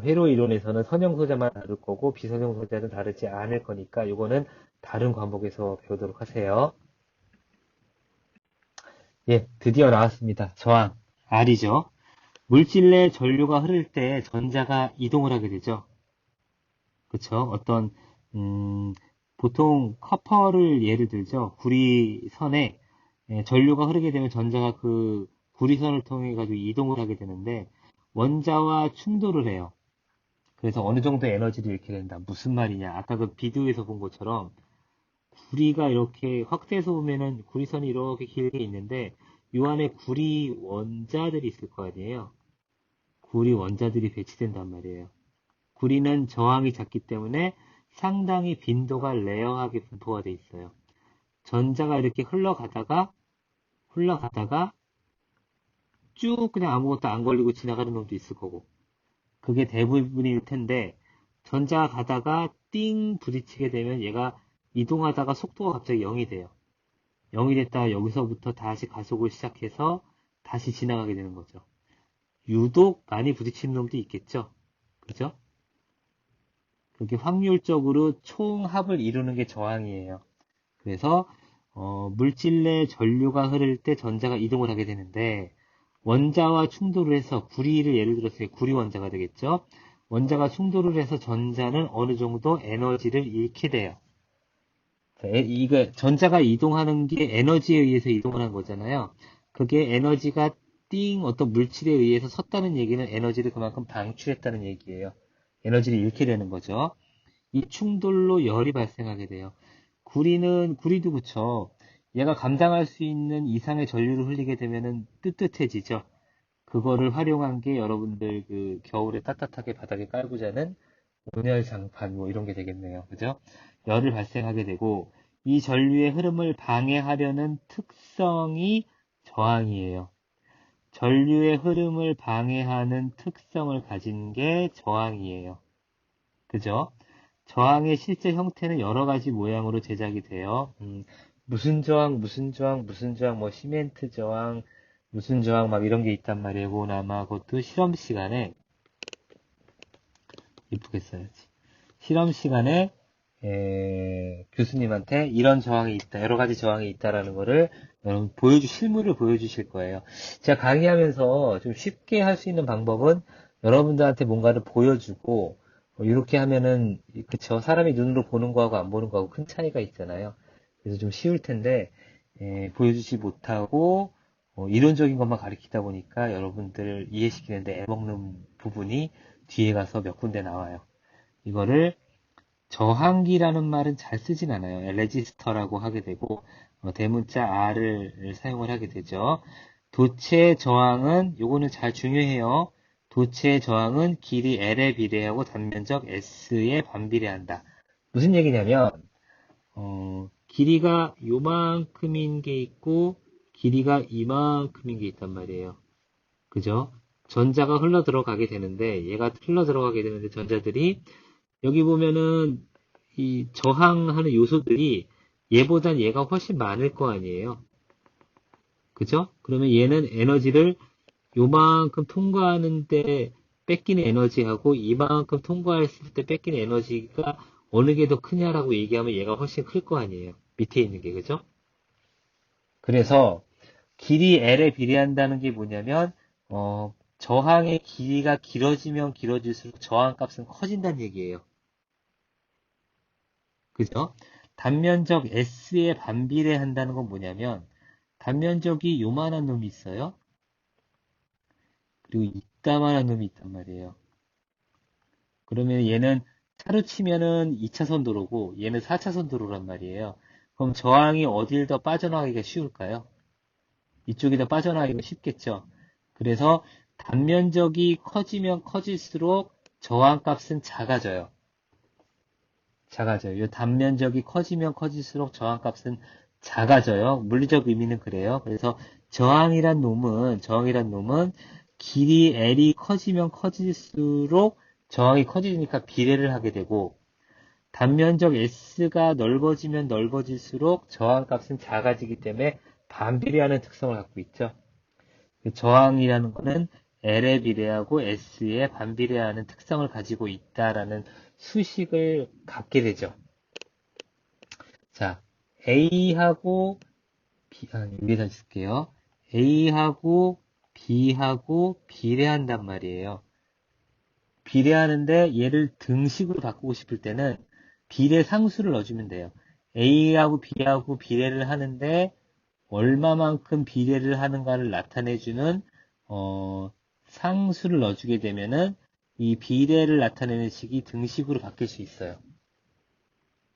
회로 이론에서는 선형소자만 다룰 거고 비선형소자는 다르지 않을 거니까 이거는 다른 과목에서 배우도록 하세요. 예, 드디어 나왔습니다. 저항 R이죠. 물질 내 전류가 흐를 때 전자가 이동을 하게 되죠. 그쵸? 보통 커퍼를 예를 들죠. 구리선에 전류가 흐르게 되면 전자가 그 구리선을 통해 가지고 이동을 하게 되는데 원자와 충돌을 해요. 그래서 어느 정도 에너지를 잃게 된다. 무슨 말이냐? 아까 그 비디오에서 본 것처럼 구리가 이렇게 확대해서 보면은 구리선이 이렇게 길게 있는데 이 안에 구리 원자들이 있을 거 아니에요. 구리 원자들이 배치된단 말이에요. 구리는 저항이 작기 때문에 상당히 빈도가 레어하게 분포가 돼 있어요. 전자가 이렇게 흘러가다가 쭉 그냥 아무것도 안 걸리고 지나가는 놈도 있을 거고 그게 대부분일 텐데 전자가 가다가 띵 부딪히게 되면 얘가 이동하다가 속도가 갑자기 0이 돼요. 0이 됐다가 여기서부터 다시 가속을 시작해서 다시 지나가게 되는 거죠. 유독 많이 부딪히는 놈도 있겠죠. 그죠? 그렇게 확률적으로 총합을 이루는 게 저항이에요. 그래서 물질 내 전류가 흐를 때 전자가 이동을 하게 되는데 원자와 충돌을 해서 구리를 예를 들어서 구리 원자가 되겠죠. 원자가 충돌을 해서 전자는 어느 정도 에너지를 잃게 돼요. 이거 전자가 이동하는 게 에너지에 의해서 이동을 한 거잖아요. 그게 에너지가 특定어떤 물질에 의해서 섰다는 얘기는 에너지를 그만큼 방출했다는 얘기예요. 에너지를 잃게 되는 거죠. 이 충돌로 열이 발생하게 돼요. 구리도 그쵸. 얘가 감당할 수 있는 이상의 전류를 흘리게 되면은 뜨뜻해지죠. 그거를 활용한 게 여러분들 그 겨울에 따뜻하게 바닥에 깔고 자는 온열장판 뭐 이런 게 되겠네요. 그죠? 열을 발생하게 되고 이 전류의 흐름을 방해하려는 특성이 저항이에요. 전류의 흐름을 방해하는 특성을 가진 게 저항이에요. 그죠? 저항의 실제 형태는 여러 가지 모양으로 제작이 돼요. 무슨 저항, 뭐 시멘트 저항, 무슨 저항 막 이런 게 있단 말이에요. 그건 아마 그것도 실험 시간에 이쁘게 써야지. 실험 시간에 교수님한테 이런 저항이 있다, 여러 가지 저항이 있다라는 거를 여러분 실물을 보여주실 거예요. 제가 강의하면서 좀 쉽게 할 수 있는 방법은 여러분들한테 뭔가를 보여주고 이렇게 하면은 그쵸, 사람이 눈으로 보는 거하고 안 보는 거하고 큰 차이가 있잖아요. 그래서 좀 쉬울 텐데 보여주지 못하고 이론적인 것만 가르치다 보니까 여러분들을 이해시키는데 애먹는 부분이 뒤에 가서 몇 군데 나와요. 이거를 저항기라는 말은 잘 쓰진 않아요. 레지스터라고 하게 되고 대문자 R을 사용을 하게 되죠. 도체 저항은 요거는 잘 중요해요. 도체 저항은 길이 L에 비례하고 단면적 S에 반비례한다. 무슨 얘기냐면 길이가 요만큼인 게 있고 길이가 이만큼인 게 있단 말이에요. 그죠? 전자가 흘러 들어가게 되는데 얘가 흘러 들어가게 되는데 전자들이 여기 보면은 이 저항하는 요소들이 얘보단 얘가 훨씬 많을 거 아니에요. 그죠? 그러면 얘는 에너지를 요만큼 통과하는데 뺏기는 에너지하고 이만큼 통과했을 때 뺏기는 에너지가 어느 게 더 크냐라고 얘기하면 얘가 훨씬 클 거 아니에요. 밑에 있는 게, 그죠? 그래서 길이 L에 비례한다는 게 뭐냐면 저항의 길이가 길어지면 길어질수록 저항값은 커진다는 얘기예요. 그죠? 단면적 S에 반비례한다는 건 뭐냐면 단면적이 요만한 놈이 있어요. 그리고 이따만한 놈이 있단 말이에요. 그러면 얘는 차로 치면은 2차선 도로고 얘는 4차선 도로란 말이에요. 그럼 저항이 어딜 더 빠져나가기가 쉬울까요? 이쪽이 더 빠져나가기가 쉽겠죠. 그래서 단면적이 커지면 커질수록 저항값은 작아져요. 작아져요. 이 단면적이 커지면 커질수록 저항값은 작아져요. 물리적 의미는 그래요. 그래서 저항이란 놈은 길이 L이 커지면 커질수록 저항이 커지니까 비례를 하게 되고 단면적 S가 넓어지면 넓어질수록 저항값은 작아지기 때문에 반비례하는 특성을 갖고 있죠. 저항이라는 거는 L에 비례하고 S에 반비례하는 특성을 가지고 있다라는 수식을 갖게 되죠. 자, A하고 위에다 쓸게요. A하고 B하고 비례한단 말이에요. 비례하는데 얘를 등식으로 바꾸고 싶을 때는 비례 상수를 넣어주면 돼요. A하고 B하고 비례를 하는데 얼마만큼 비례를 하는가를 나타내주는 상수를 넣어주게 되면은 이 비례를 나타내는 식이 등식으로 바뀔 수 있어요.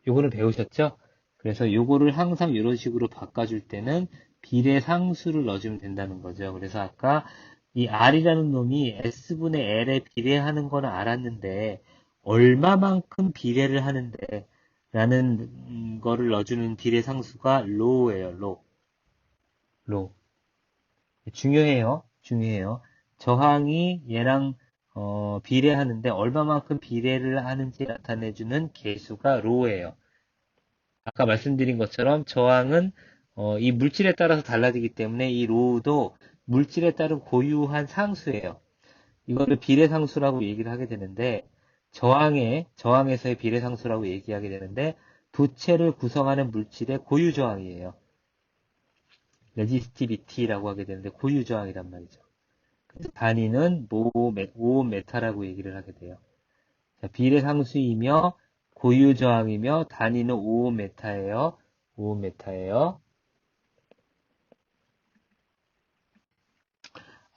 요거는 배우셨죠? 그래서 요거를 항상 이런 식으로 바꿔줄 때는 비례 상수를 넣어주면 된다는 거죠. 그래서 아까 이 R이라는 놈이 S분의 L에 비례하는 거는 알았는데 얼마만큼 비례를 하는데 라는 거를 넣어주는 비례 상수가 로우예요. 로. 중요해요. 저항이 얘랑 비례하는데 얼마만큼 비례를 하는지 나타내주는 계수가 로예요. 아까 말씀드린 것처럼 저항은 이 물질에 따라서 달라지기 때문에 이 로도 물질에 따른 고유한 상수예요. 이거를 비례상수라고 얘기를 하게 되는데 저항에서의 비례상수라고 얘기하게 되는데 도체를 구성하는 물질의 고유 저항이에요. 레지스티비티라고 하게 되는데 고유 저항이란 말이죠. 그래서 단위는 오hm 메타라고 얘기를 하게 돼요. 자, 비례상수이며 고유 저항이며 단위는 오hm 메타예요.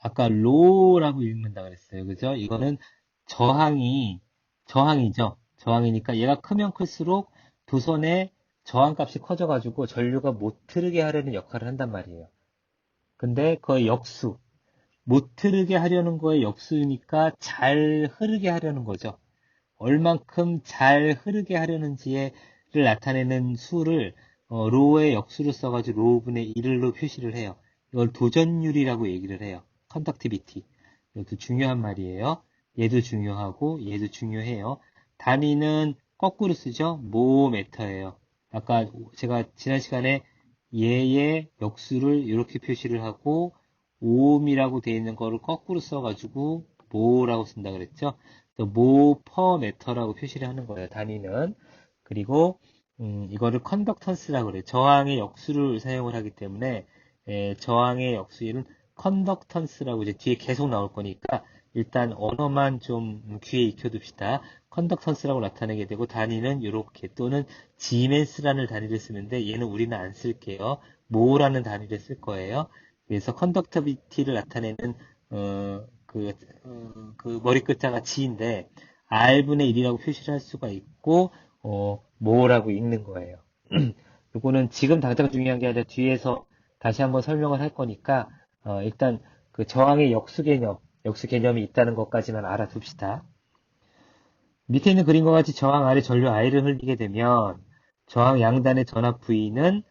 아까 low라고 읽는다 그랬어요. 그죠? 이거는 저항이죠. 저항이니까 얘가 크면 클수록 두 손의 저항값이 커져가지고 전류가 못 흐르게 하려는 역할을 한단 말이에요. 근데 그 역수, 못 흐르게 하려는 거에 역수니까 잘 흐르게 하려는 거죠. 얼만큼 잘 흐르게 하려는지를 나타내는 수를 로의 역수를 써가지고 로분의 1로 표시를 해요. 이걸 도전율이라고 얘기를 해요. 컨덕티비티. 이것도 중요한 말이에요. 얘도 중요하고 얘도 중요해요. 단위는 거꾸로 쓰죠. 모메터예요. 아까 제가 지난 시간에 얘의 역수를 이렇게 표시를 하고 오음이라고 되어 있는 거를 거꾸로 써가지고 모라고 쓴다 그랬죠. 모 퍼 메터라고 표시를 하는 거예요. 단위는. 그리고 이거를 컨덕턴스라고 그래요. 저항의 역수를 사용을 하기 때문에 저항의 역수는 컨덕턴스라고 이제 뒤에 계속 나올 거니까 일단 언어만 좀 귀에 익혀둡시다. 컨덕턴스라고 나타내게 되고 단위는 이렇게 또는 지멘스라는 단위를 쓰는데 얘는 우리는 안 쓸게요. 모라는 단위를 쓸 거예요. 그래서 컨덕터비티를 나타내는 그 머리 끝자가 G인데 R분의 1이라고 표시를 할 수가 있고 뭐라고 읽는 거예요. 요거는 지금 당장 중요한 게 아니라 뒤에서 다시 한번 설명을 할 거니까 일단 그 저항의 역수 개념이 있다는 것까지만 알아둡시다. 밑에 있는 그림과 같이 저항 아래 전류 I를 흘리게 되면 저항 양단의 전압 V는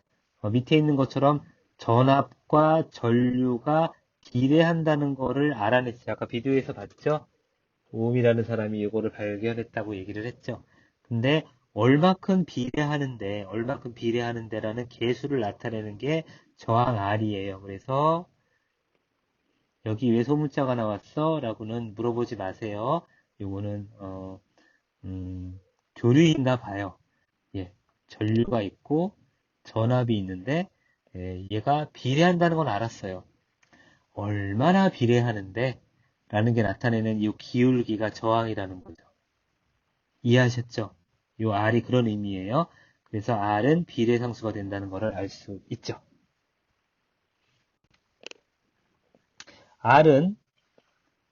밑에 있는 것처럼 전압과 전류가 비례한다는 거를 알아냈어요. 아까 비디오에서 봤죠? 오음이라는 사람이 이거를 발견했다고 얘기를 했죠. 근데 얼마큼 비례하는데라는 계수를 나타내는 게 저항 R이에요. 그래서 여기 왜 소문자가 나왔어? 라고는 물어보지 마세요. 요거는 교류인가 봐요. 예, 전류가 있고 전압이 있는데 얘가 비례한다는 건 알았어요. 얼마나 비례하는데 라는 게 나타내는 이 기울기가 저항이라는 거죠. 이해하셨죠? 이 R이 그런 의미예요. 그래서 R은 비례상수가 된다는 것을 알 수 있죠. R은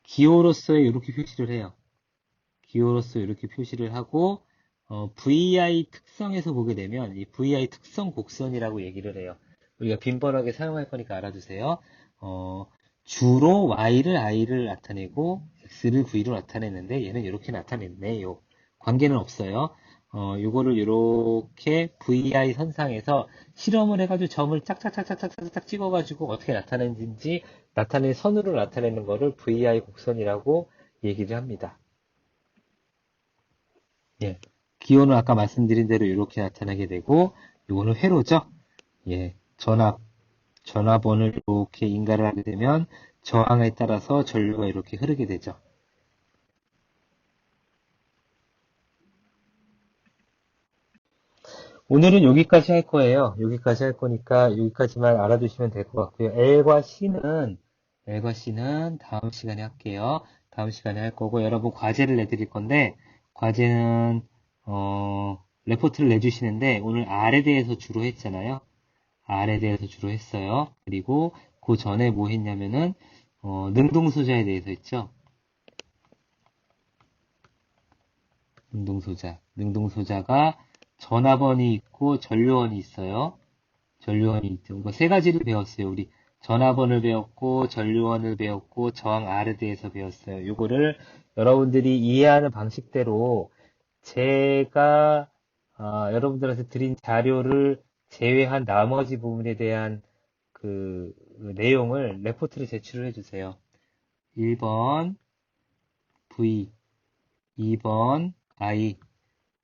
기호로서 이렇게 표시를 해요. 기호로서 이렇게 표시를 하고 VI 특성에서 보게 되면 이 VI 특성 곡선이라고 얘기를 해요. 우리가 빈번하게 사용할 거니까 알아두세요. 주로 Y를 I를 나타내고 X를 V로 나타내는데 얘는 이렇게 나타냈네요. 관계는 없어요. 요거를 이렇게 VI 선상에서 실험을 해가지고 점을 짝짝짝짝짝짝 찍어가지고 어떻게 나타내는지 나타낸 선으로 나타내는 거를 VI 곡선이라고 얘기를 합니다. 예. 기호는 아까 말씀드린 대로 이렇게 나타나게 되고, 이거는 회로죠? 예. 전압원을 이렇게 인가를 하게 되면 저항에 따라서 전류가 이렇게 흐르게 되죠. 오늘은 여기까지 할 거예요. 여기까지 할 거니까 여기까지만 알아두시면 될 것 같고요. L과 C는 다음 시간에 할게요. 다음 시간에 할 거고, 여러분 과제를 내드릴 건데, 과제는, 레포트를 내주시는데, 오늘 R에 대해서 주로 했잖아요. R에 대해서 주로 했어요. 그리고 그 전에 뭐 했냐면은, 능동소자에 대해서 했죠. 능동소자가 전압원이 있고 전류원이 있어요. 전류원이 있죠. 이거 세 가지를 배웠어요. 우리 전압원을 배웠고 전류원을 배웠고 저항 R에 대해서 배웠어요. 이거를 여러분들이 이해하는 방식대로 제가 여러분들한테 드린 자료를 제외한 나머지 부분에 대한 그 내용을 레포트를 제출을 해주세요. 1번 V, 2번 I,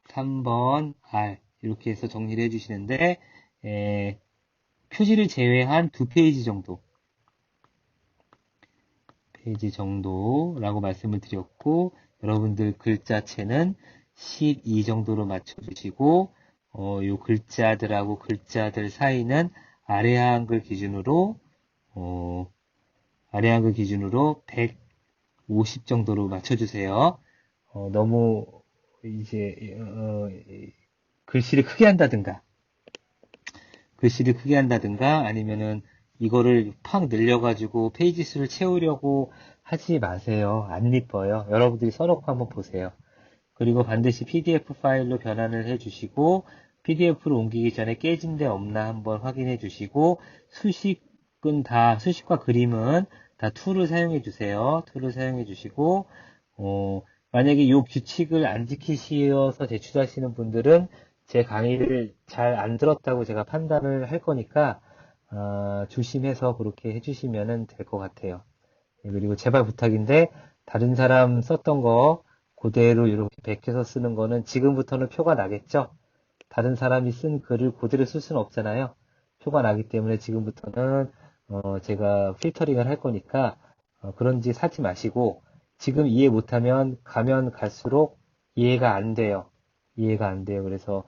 3번 R 이렇게 해서 정리를 해주시는데 표지를 제외한 2페이지 정도라고 말씀을 드렸고 여러분들 글자체는 12 정도로 맞춰주시고 요 글자들하고 글자들 사이는 아래 한글 기준으로 150 정도로 맞춰주세요. 너무 이제 글씨를 크게 한다든가 아니면은 이거를 팍 늘려가지고 페이지 수를 채우려고 하지 마세요. 안 이뻐요. 여러분들이 써놓고 한번 보세요. 그리고 반드시 PDF 파일로 변환을 해주시고 PDF로 옮기기 전에 깨진 데 없나 한번 확인해 주시고 수식과 그림은 다 툴을 사용해 주세요. 툴을 사용해 주시고 만약에 이 규칙을 안 지키셔서 제출하시는 분들은 제 강의를 잘 안 들었다고 제가 판단을 할 거니까 조심해서 그렇게 해주시면 될 것 같아요. 그리고 제발 부탁인데 다른 사람 썼던 거 그대로 이렇게 베껴서 쓰는 거는 지금부터는 표가 나겠죠? 다른 사람이 쓴 글을 그대로 쓸 수는 없잖아요. 표가 나기 때문에 지금부터는 제가 필터링을 할 거니까 그런 짓 하지 마시고 지금 이해 못하면 가면 갈수록 이해가 안 돼요. 이해가 안 돼요. 그래서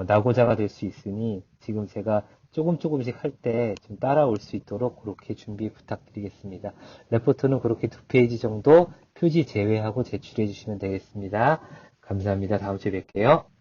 낙오자가 될 수 있으니 지금 제가 조금씩 할 때 좀 따라올 수 있도록 그렇게 준비 부탁드리겠습니다. 레포트는 그렇게 2페이지 정도 표지 제외하고 제출해 주시면 되겠습니다. 감사합니다. 다음 주에 뵐게요.